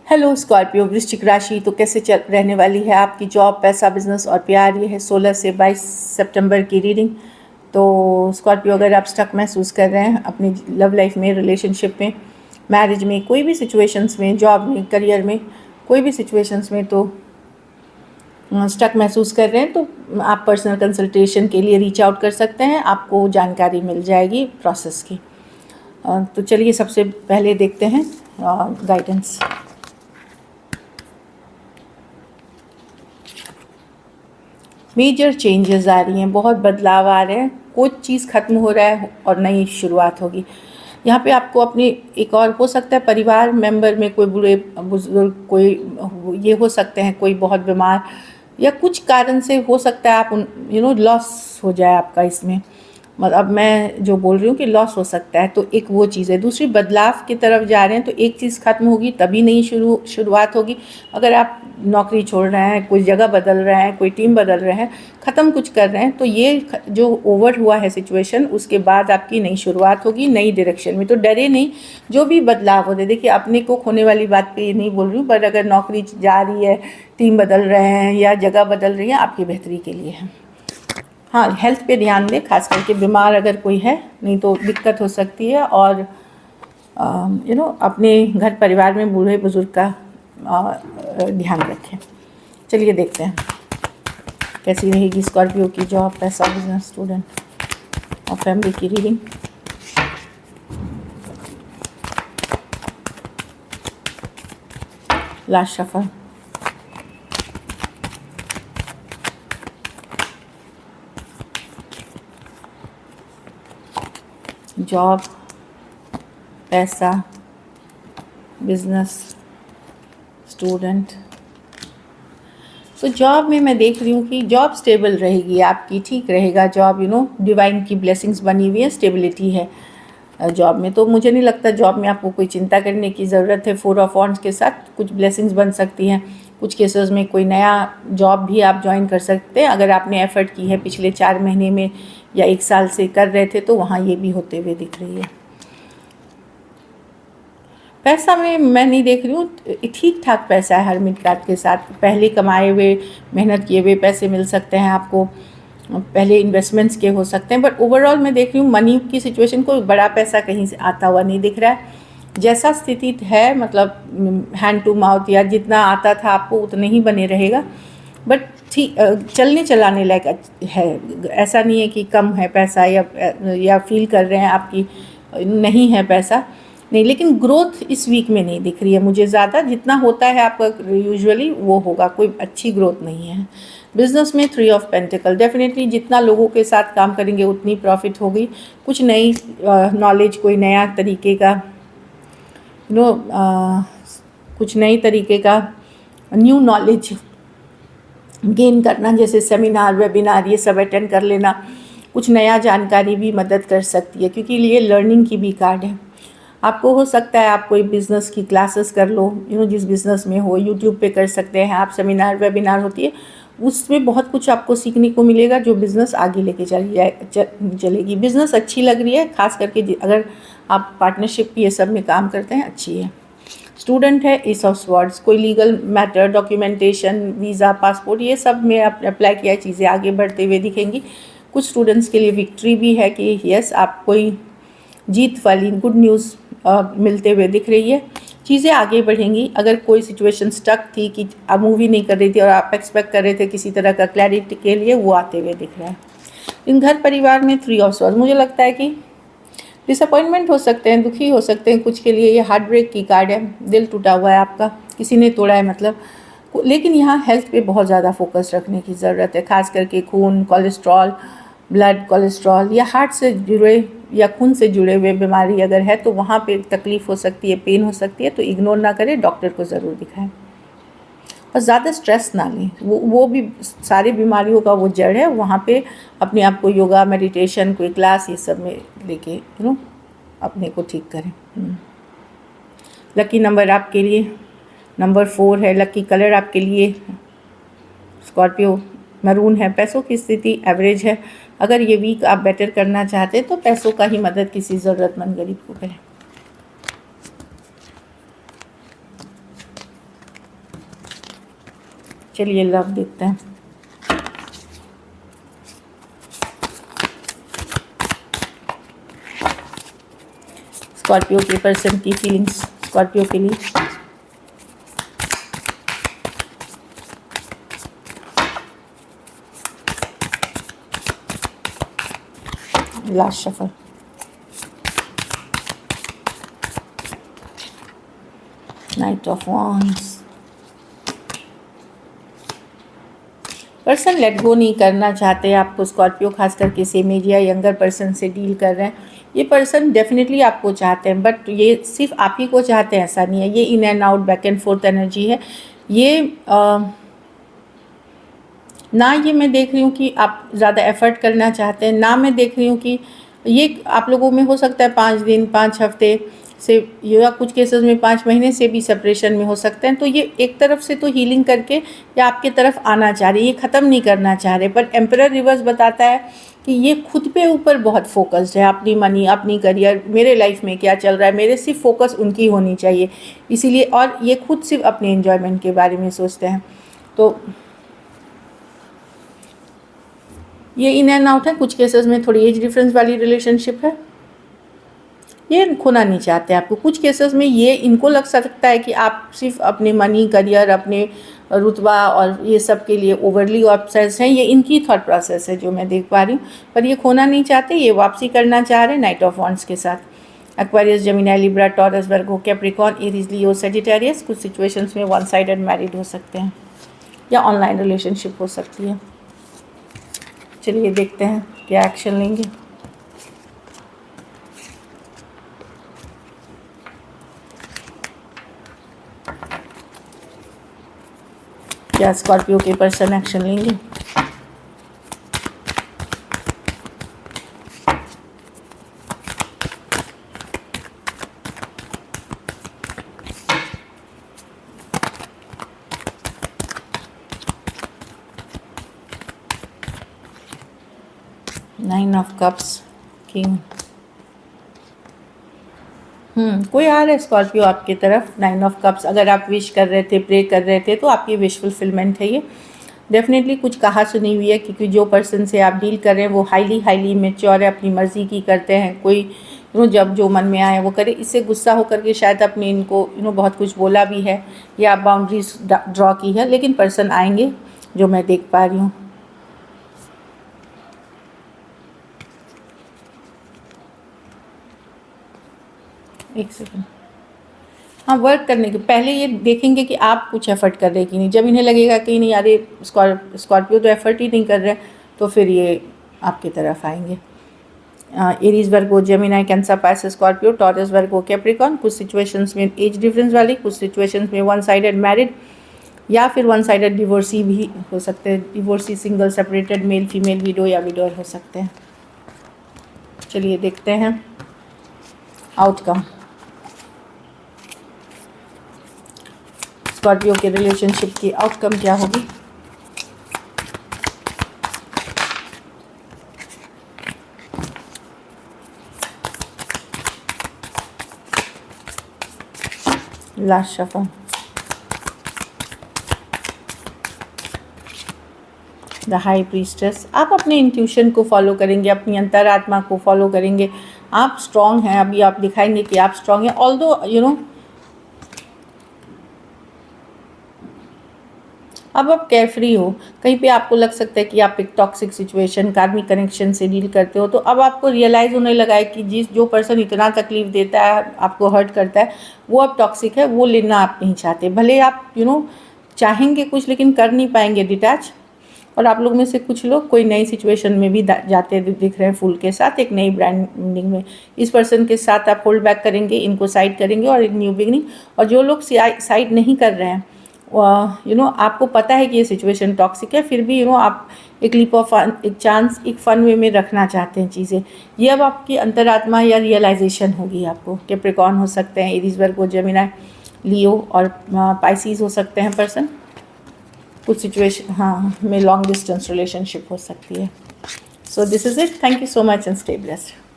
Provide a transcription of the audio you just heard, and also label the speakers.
Speaker 1: Hello Scorpio वृश्चिक राशि, तो कैसे चल रहने वाली है आपकी जॉब, पैसा, बिजनेस और प्यार। ये है 16 से 22 सितंबर की रीडिंग। तो स्कॉर्पियो, अगर आप स्टक महसूस कर रहे हैं अपनी लव लाइफ में, रिलेशनशिप में, मैरिज में, कोई भी सिचुएशंस में, जॉब में, करियर में, कोई भी सिचुएशंस में तो स्टक महसूस कर रहे हैं, तो आप पर्सनल कंसल्टेशन के लिए रीच आउट कर सकते हैं। आपको जानकारी मिल जाएगी प्रोसेस की। तो चलिए सबसे पहले देखते हैं गाइडेंस। मेजर चेंजेस आ रही हैं, बहुत बदलाव आ रहे हैं, कुछ चीज़ ख़त्म हो रहा है और नई शुरुआत होगी। यहाँ पे आपको अपने एक और हो सकता है परिवार मेंबर में कोई बुरे बुजुर्ग, कोई ये हो सकते हैं, कोई बहुत बीमार या कुछ कारण से हो सकता है आप लॉस हो जाए आपका इसमें। मतलब मैं जो बोल रही हूँ कि लॉस हो सकता है, तो एक वो चीज़ है। दूसरी, बदलाव की तरफ जा रहे हैं तो एक चीज़ ख़त्म होगी तभी नई शुरुआत होगी। अगर आप नौकरी छोड़ रहे हैं, कोई जगह बदल रहे हैं, कोई टीम बदल रहे हैं, ख़त्म कुछ कर रहे हैं, तो ये जो ओवर हुआ है सिचुएशन, उसके बाद आपकी नई शुरुआत होगी नई डायरेक्शन में। तो डरे नहीं, जो भी बदलाव होते, देखिए अपने को खोने वाली बात पे ये नहीं बोल रही हूँ, पर अगर नौकरी जा रही है, टीम बदल रहे हैं या जगह बदल रही है, आपकी बेहतरी के लिए है। हाँ, हेल्थ पे ध्यान दें, खास करके बीमार अगर कोई है, नहीं तो दिक्कत हो सकती है। और अपने घर परिवार में बूढ़े बुजुर्ग का ध्यान रखें। चलिए देखते हैं कैसी रहेगी स्कॉर्पियो की जॉब, पैसा, बिजनेस, स्टूडेंट और फैमिली की रीडिंग। Last shuffle. जॉब, पैसा, बिजनेस, स्टूडेंट। तो जॉब में मैं देख रही हूँ कि जॉब स्टेबल रहेगी आपकी, ठीक रहेगा जॉब। डिवाइन की ब्लेसिंग्स बनी हुई है, स्टेबिलिटी है जॉब में। तो मुझे नहीं लगता जॉब में आपको कोई चिंता करने की ज़रूरत है। 4 ऑफ वॉन्ड्स के साथ कुछ ब्लेसिंग्स बन सकती हैं। कुछ केसेस में कोई नया जॉब भी आप ज्वाइन कर सकते हैं अगर आपने एफ़र्ट की है पिछले 4 महीने में या 1 साल से कर रहे थे, तो वहाँ ये भी होते हुए दिख रही है। पैसा में मैं नहीं देख रही हूँ, ठीक ठाक पैसा है हरमिट कार्ड के साथ। पहले कमाए हुए, मेहनत किए हुए पैसे मिल सकते हैं आपको, पहले इन्वेस्टमेंट्स के हो सकते हैं। बट ओवरऑल मैं देख रही हूँ मनी की सिचुएशन, कोई बड़ा पैसा कहीं से आता हुआ नहीं दिख रहा है। जैसा स्थिति है, मतलब हैंड टू माउथ, या जितना आता था आपको उतना ही बने रहेगा। बट ठीक, चलने चलाने लायक है। ऐसा नहीं है कि कम है पैसा या फील कर रहे हैं आपकी नहीं है पैसा, नहीं। लेकिन ग्रोथ इस वीक में नहीं दिख रही है मुझे ज़्यादा। जितना होता है आपका यूजुअली वो होगा, कोई अच्छी ग्रोथ नहीं है। बिजनेस में 3 ऑफ पेंटिकल, डेफिनेटली जितना लोगों के साथ काम करेंगे उतनी प्रॉफिट होगी। कुछ नई नॉलेज, कोई नया तरीके का कुछ नई तरीके का न्यू नॉलेज गेन करना, जैसे सेमिनार, वेबिनार, ये सब अटेंड कर लेना। कुछ नया जानकारी भी मदद कर सकती है, क्योंकि ये लर्निंग की भी कार्ड है। आपको हो सकता है आप कोई बिज़नेस की क्लासेस कर लो, जिस बिज़नेस में हो, यूट्यूब पे कर सकते हैं आप। सेमिनार, वेबिनार होती है, उसमें बहुत कुछ आपको सीखने को मिलेगा जो बिज़नेस आगे लेके चलेगी। बिज़नेस अच्छी लग रही है, खास करके अगर आप पार्टनरशिप ये सब में काम करते हैं, अच्छी है। स्टूडेंट है, एस ऑफ स्वॉर्ड्स, कोई legal matter, documentation, visa, passport, ये सब में आप अप्लाई किया चीज़ें आगे बढ़ते हुए दिखेंगी। कुछ स्टूडेंट्स के लिए विक्ट्री भी है कि यस, आप कोई जीत वाली गुड न्यूज़ मिलते हुए दिख रही है। चीज़ें आगे बढ़ेंगी। अगर कोई सिचुएशन स्टक थी कि आप मूवी नहीं कर रही थी और आप एक्सपेक्ट कर रहे थे किसी तरह का क्लैरिटी के लिए, वो आते हुए दिख रहा है। इन घर परिवार में 3 ऑफ स्वॉर्ड्स, मुझे लगता है कि डिसअपॉइंटमेंट हो सकते हैं, दुखी हो सकते हैं कुछ के लिए। ये हार्ट ब्रेक की कार्ड है, दिल टूटा हुआ है आपका, किसी ने तोड़ा है मतलब। लेकिन यहाँ हेल्थ पे बहुत ज़्यादा फोकस रखने की ज़रूरत है, खास करके खून, कोलेस्ट्रॉल, ब्लड कोलेस्ट्रॉल या हार्ट से जुड़े या खून से जुड़े हुए बीमारी अगर है तो वहाँ पे तकलीफ़ हो सकती है, पेन हो सकती है। तो इग्नोर ना करें, डॉक्टर को ज़रूर दिखाएं और ज़्यादा स्ट्रेस ना लें। वो भी सारी बीमारियों का वो जड़ है। वहाँ पे अपने आप को योगा, मेडिटेशन, कोई क्लास, ये सब में लेके अपने को ठीक करें। लकी नंबर आपके लिए नंबर 4 है। लकी कलर आपके लिए स्कॉर्पियो मरून है। पैसों की स्थिति एवरेज है। अगर ये वीक आप बेटर करना चाहते हैं तो पैसों का ही मदद किसी ज़रूरतमंद गरीब को करें। चलिए लव देखते हैं। स्कॉर्पियो के पर्सन की फीलिंग्स स्कॉर्पियो के लिए। Last shuffle. Night of wands. Person let go नहीं करना चाहते आपको, स्कॉर्पियो खास करके सेम एज या यंगर पर्सन से डील कर रहे हैं। ये पर्सन डेफिनेटली आपको चाहते हैं, बट ये सिर्फ आप ही को चाहते हैं ऐसा नहीं है। ये in and out, back and fourth energy है ये। ना ये मैं देख रही हूँ कि आप ज़्यादा एफर्ट करना चाहते हैं, ना मैं देख रही हूँ कि ये आप लोगों में हो सकता है 5 दिन 5 हफ्ते से, या कुछ केसेस में 5 महीने से भी सेपरेशन में हो सकते हैं। तो ये एक तरफ से तो हीलिंग करके या आपके तरफ आना चाह रही है, ये ख़त्म नहीं करना चाह रहे। पर एम्परर रिवर्स बताता है कि ये खुद पे ऊपर बहुत फोकस्ड है, अपनी मनी, अपनी करियर, मेरे लाइफ में क्या चल रहा है, मेरे सिर्फ फोकस उनकी होनी चाहिए इसीलिए। और ये खुद सिर्फ अपने एन्जॉयमेंट के बारे में सोचते हैं। तो ये इन एंड आउट है। कुछ केसेस में थोड़ी एज डिफरेंस वाली रिलेशनशिप है, ये खोना नहीं चाहते आपको। कुछ केसेस में ये इनको लग सकता है कि आप सिर्फ अपने मनी, करियर, अपने रुतबा और ये सब के लिए ओवरली ऑब्सेस्ड हैं। ये इनकी थॉट प्रोसेस है जो मैं देख पा रही हूँ, पर ये खोना नहीं चाहते, ये वापसी करना चाह रहे हैं नाइट ऑफ वॉन्ड्स के साथ। Aquarius, Gemini, Libra, taurus, Virgo, Capricorn, Aries, लियो, सजिटेरियस। कुछ सिचुएशंस में वन साइडेड मैरिड हो सकते हैं या ऑनलाइन रिलेशनशिप हो सकती है। चलिए देखते हैं क्या एक्शन लेंगे। क्या स्कॉर्पियो के पर्सन एक्शन लेंगे? Nine of cups, king. कोई आ रहा है स्कॉर्पियो आपकी तरफ। नाइन ऑफ कप्स, अगर आप विश कर रहे थे, प्रे कर रहे थे, तो आपकी विश फुलफिलमेंट है ये। डेफिनेटली कुछ कहा सुनी हुई है, क्योंकि जो पर्सन से आप डील कर रहे हैं वो हाईली मैच्योर है, अपनी मर्ज़ी की करते हैं। कोई जब जो मन में आए वो करे। इससे गुस्सा होकर के शायद अपने इनको बहुत कुछ बोला भी है या बाउंड्रीज ड्रॉ की है, लेकिन पर्सन आएंगे जो मैं देख पा रही हूँ। एक सेकंड। हाँ, वर्क करने के पहले ये देखेंगे कि आप कुछ एफर्ट कर रहे हैं कि नहीं। जब इन्हें लगेगा कि नहीं, अरे स्कॉर्पियो तो एफर्ट ही नहीं कर रहे, तो फिर ये आपकी तरफ आएंगे। Aries, Virgo, Gemini, Cancer, Pisces, Scorpio, Taurus, Virgo, Capricorn. कुछ सिचुएशंस में एज डिफरेंस वाली, कुछ सिचुएशंस में वन साइडेड मैरिड या फिर वन साइडेड डिवोर्सी भी हो सकते हैं। Divorcee, single, separated, male female, window या विडोर हो सकते हैं। चलिए देखते हैं आउटकम। स्कॉर्पियो के रिलेशनशिप की आउटकम क्या होगी? Last shuffle. The high priestess. आप अपने इंट्यूशन को फॉलो करेंगे, अपनी अंतरात्मा को फॉलो करेंगे। आप स्ट्रांग हैं, अभी आप दिखाएंगे कि आप स्ट्रांग हैं। ऑल्दो अब आप केयरफ्री हो, कहीं पे आपको लग सकता है कि आप एक टॉक्सिक सिचुएशन, कार्मिक कनेक्शन से डील करते हो, तो अब आपको रियलाइज़ होने लगा है कि जो पर्सन इतना तकलीफ देता है, आपको हर्ट करता है, वो अब टॉक्सिक है, वो लेना आप नहीं चाहते। भले आप चाहेंगे कुछ, लेकिन कर नहीं पाएंगे डिटैच। और आप लोग में से कुछ लोग कोई नई सिचुएशन में भी जाते दिख रहे हैं फूल के साथ, एक नई ब्रांडिंग में। इस पर्सन के साथ आप होल्ड बैक करेंगे, इनको साइड करेंगे और एक न्यू बिगनिंग। और जो लोग साइड नहीं कर रहे हैं, आपको पता है कि ये सिचुएशन टॉक्सिक है, फिर भी आप एक लीप ऑफ एक चांस, एक फन वे में रखना चाहते हैं चीज़ें। ये अब आपकी अंतरात्मा या रियलाइजेशन होगी आपको। कैप्रिकॉर्न हो सकते हैं, एरीज, वर्गो, जेमिनी, लियो और पाइसेस हो सकते हैं पर्सन। कुछ सिचुएशन में लॉन्ग डिस्टेंस रिलेशनशिप हो सकती है। So this is it. Thank you so much and stay blessed.